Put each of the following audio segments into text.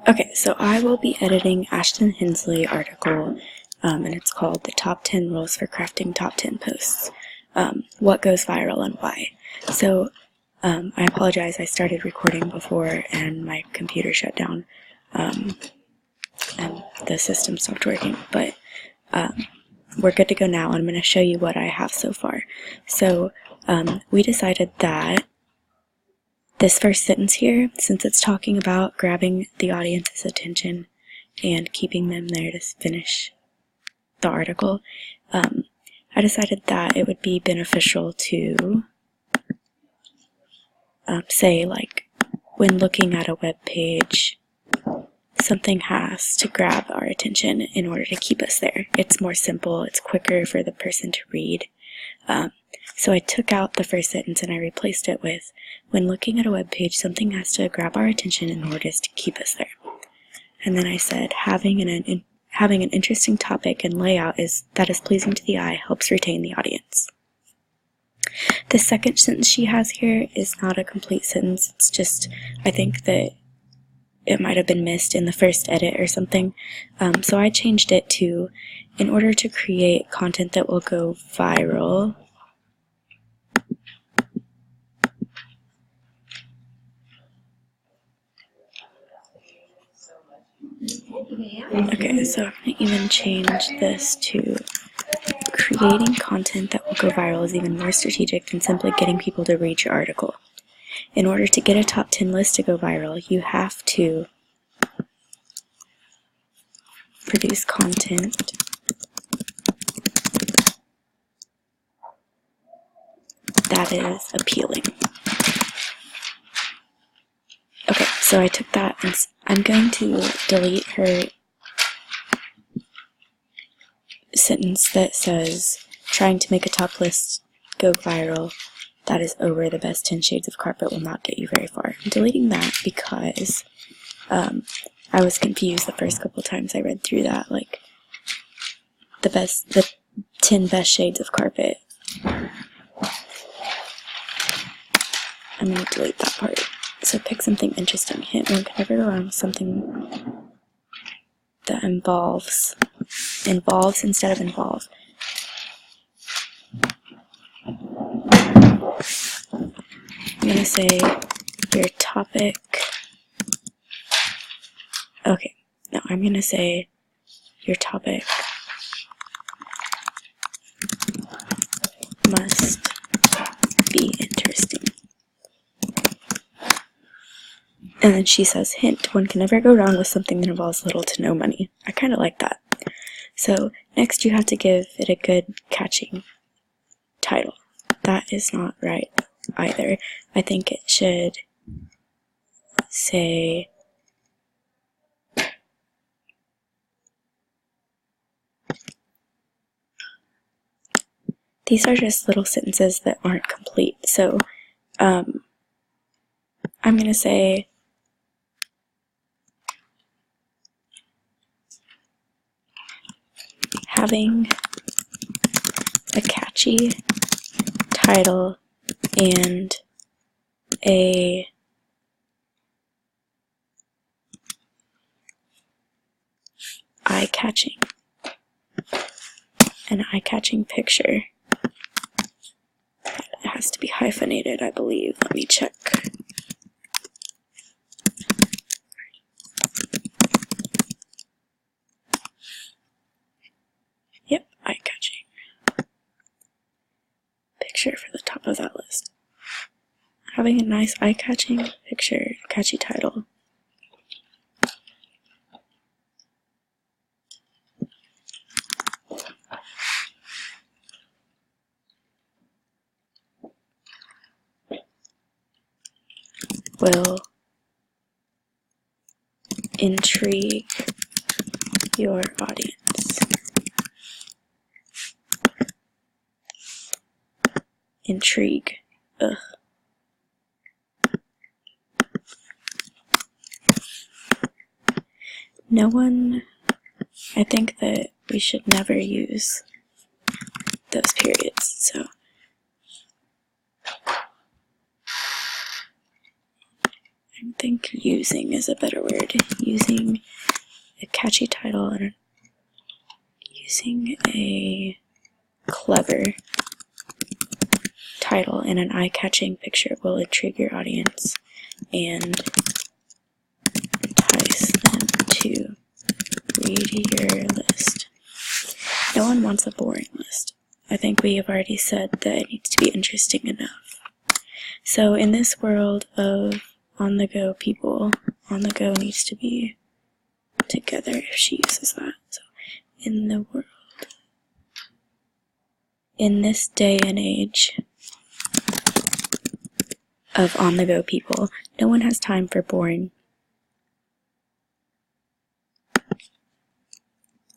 Okay, so I will be editing Ashton Hensley article, and it's called The Top 10 Rules for Crafting Top 10 Posts. What goes viral and why. So I apologize, I started recording before and my computer shut down, and the system stopped working, but we're good to go now. I'm going to show you what I have so far. So we decided that this first sentence here, since it's talking about grabbing the audience's attention and keeping them there to finish the article, I decided that it would be beneficial to say, like, when looking at a web page, something has to grab our attention in order to keep us there. It's more simple, it's quicker for the person to read. So I took out the first sentence and I replaced it with, when looking at a web page, something has to grab our attention in order to keep us there. And then I said, having an interesting topic and layout that is pleasing to the eye helps retain the audience. The second sentence she has here is not a complete sentence. It's just, I think that it might have been missed in the first edit or something. So I changed it to, in order to create content that will go viral, okay, so I'm going to even change this to, creating content that will go viral is even more strategic than simply getting people to read your article. In order to get a top 10 list to go viral, you have to produce content that is appealing. Okay, so I took that and I'm going to delete her sentence that says, trying to make a top list go viral that is over the best 10 shades of carpet will not get you very far. I'm deleting that because I was confused the first couple times I read through that, like the 10 best shades of carpet. I'm going to delete that part. So pick something interesting. Hint, one can never go wrong with something that involves instead of involve. I'm going to say your topic. Okay, no, I'm going to say your topic must be interesting. And then she says, hint, one can never go wrong with something that involves little to no money. I kind of like that. So next you have to give it a good catching title. That is not right either. I think it should say, these are just little sentences that aren't complete. So I'm going to say, having a catchy title and a eye-catching picture. It has to be hyphenated, I believe. Let me check. Yep, eye-catching picture for the top of that list. Having a nice eye-catching picture, catchy title. Will intrigue your audience. Intrigue. Ugh. No one, I think that we should never use those periods, so I think using is a better word. Using a catchy title and using a clever title and an eye-catching picture will intrigue your audience and entice them to read your list. No one wants a boring list. I think we have already said that it needs to be interesting enough. So in this world of on-the-go people, on-the-go needs to be together if she uses that. So in the world, in this day and age of on-the-go people, no one has time for boring.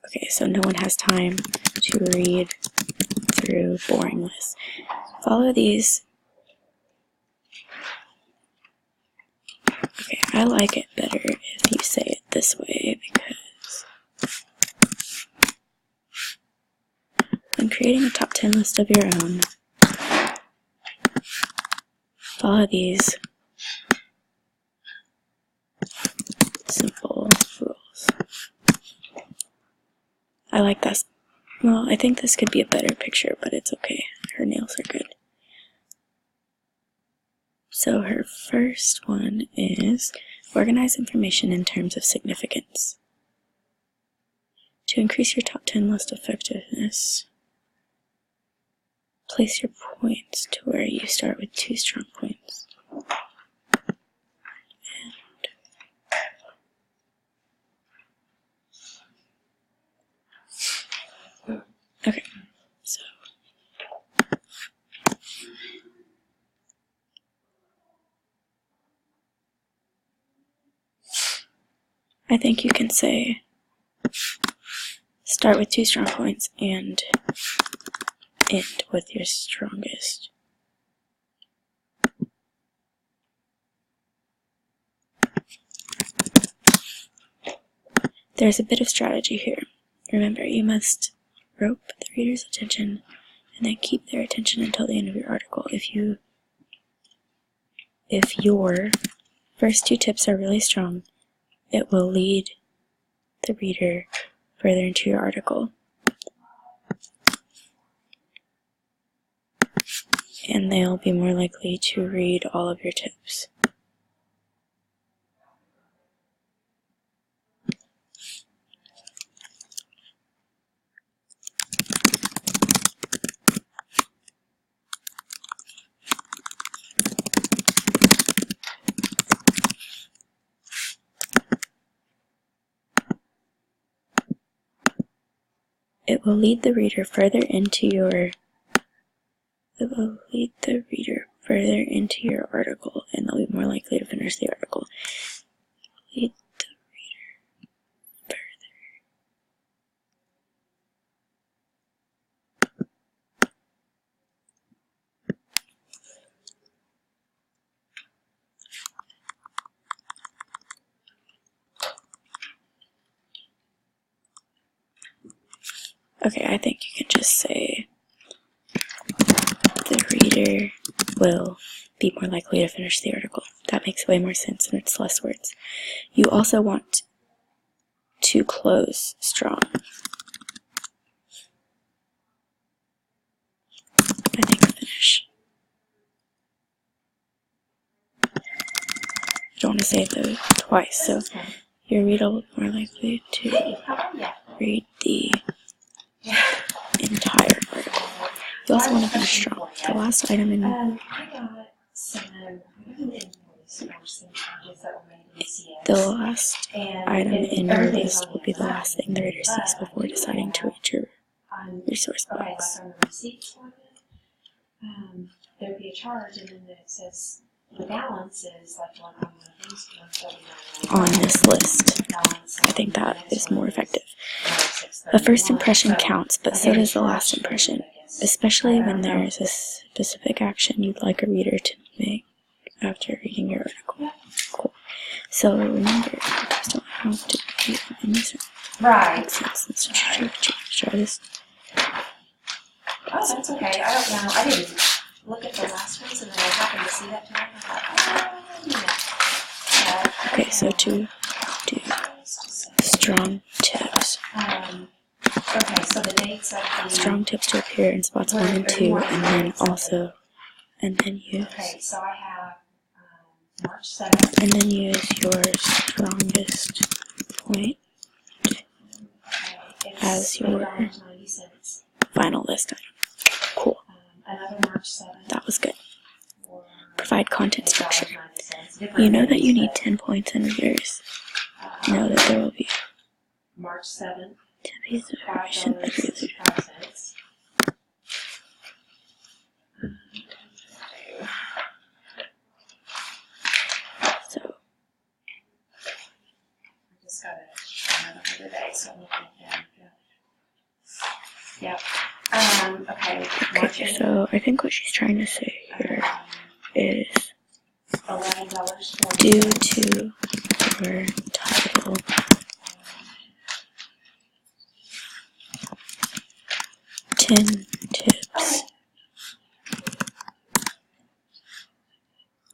Okay, so no one has time to read through boring lists. Follow these. Okay, I like it better if you say it this way because when creating a top 10 list of your own, follow these simple rules. I like this. Well, I think this could be a better picture, but it's okay. Her nails are good. So her first one is organize information in terms of significance. To increase your top 10 list effectiveness, place your points to where you start with 2 strong points. Okay, so I think you can say start with 2 strong points and end with your strongest. There's a bit of strategy here. Remember, you must rope the reader's attention and then keep their attention until the end of your article. If your first 2 tips are really strong, it will lead the reader further into your article. And they'll be more likely to read all of your tips. It will lead the reader further into your article, and they'll be more likely to finish the article. Lead the reader further. Okay, I think you can just say the reader will be more likely to finish the article. That makes way more sense and it's less words. You also want to close strong. I think finish. You don't want to say it though twice, so your reader will be more likely to read the entire article. You also want to finish strong. The last item in your list will be the last thing the reader sees before deciding to read your resource box. There'd be a charge, and then it says the balance is like on this list. I think that is more effective. The first impression counts, but so does the last impression, especially when there is a specific action you'd like a reader to make after reading your article. Cool. So remember, you guys don't have to be in this. Right. Let's try this. Oh, that's okay. I don't know. I didn't look at the last ones, and then I happened to see that tonight. I thought, oh, yeah. Okay, so to do strong tips. Okay, so the dates of the... Strong tips to appear in spots 1 and 2, and then also, and then use... Okay, so I have March 7th. And then use your strongest point as your $8.90. final list item. Cool. Another March 7th. That was good. For Provide content structure. $8.90. You know that you need 10 points in readers. Know that there will be March 7th. 10 pieces of information every reader. $5.65. So, I just got another day, so I'm looking at that. Yep. Okay. March okay, so I think what she's trying to say here is $11.40. due to your title, tips.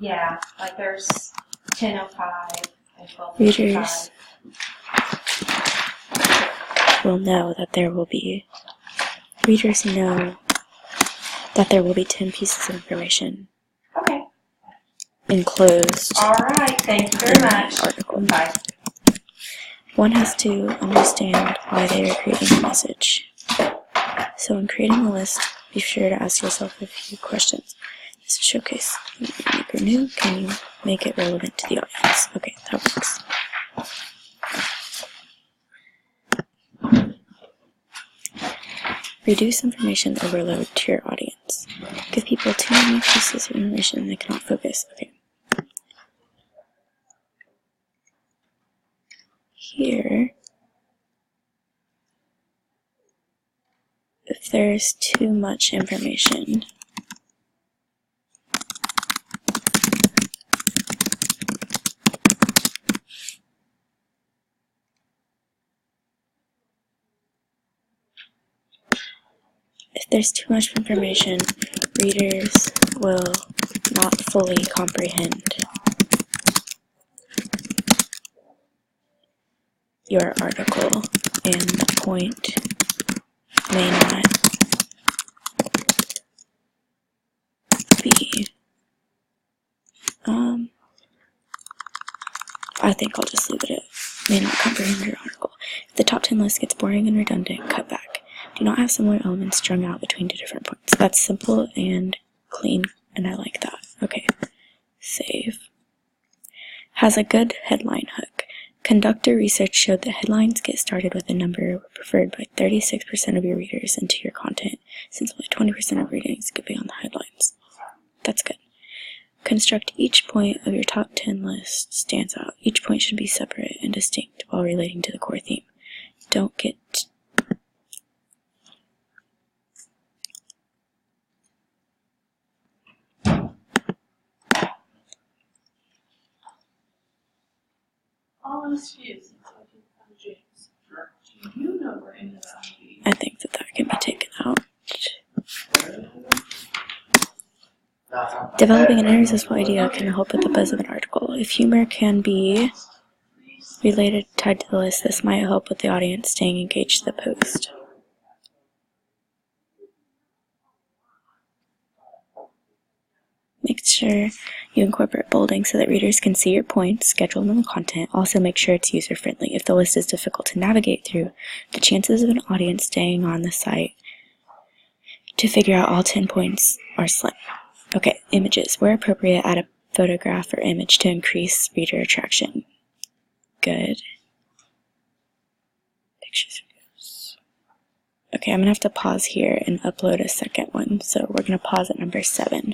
Yeah, like there's 10:05 and 12:55. Readers will know that there will be, readers know that there will be 10 pieces of information Okay. enclosed All right. Thank you very in much. the article. Bye. One has to understand why they are creating a message. So in creating a list, be sure to ask yourself a few questions. This is showcase. Can you make it new? Can you make it relevant to the audience? Okay, that works. Reduce information overload to your audience. Give people too many pieces of information and they cannot focus. Okay. Here, if there's too much information, readers will not fully comprehend your article, and the point may not be, I think I'll just leave it at may not comprehend your article. If the top 10 list gets boring and redundant, cut back. Do not have similar elements strung out between 2 different points. That's simple and clean, and I like that. Okay, save. Has a good headline hook. Conductor research showed that headlines get started with a number preferred by 36% of your readers into your content, since only 20% of readings could be on the headlines. That's good. Construct each point of your top 10 list stands out. Each point should be separate and distinct while relating to the core theme. Don't get All this is James. Do you know where any of that would be? I think that can be taken out. Developing an irresistible idea can help with the buzz of an article. If humor can be related, tied to the list, this might help with the audience staying engaged to the post. Make sure you incorporate bolding so that readers can see your points, schedule them in the content. Also make sure it's user-friendly. If the list is difficult to navigate through, the chances of an audience staying on the site to figure out all 10 points are slim. Okay, images. Where appropriate, add a photograph or image to increase reader attraction. Good. Pictures. Okay, I'm going to have to pause here and upload a second one. So we're going to pause at number 7.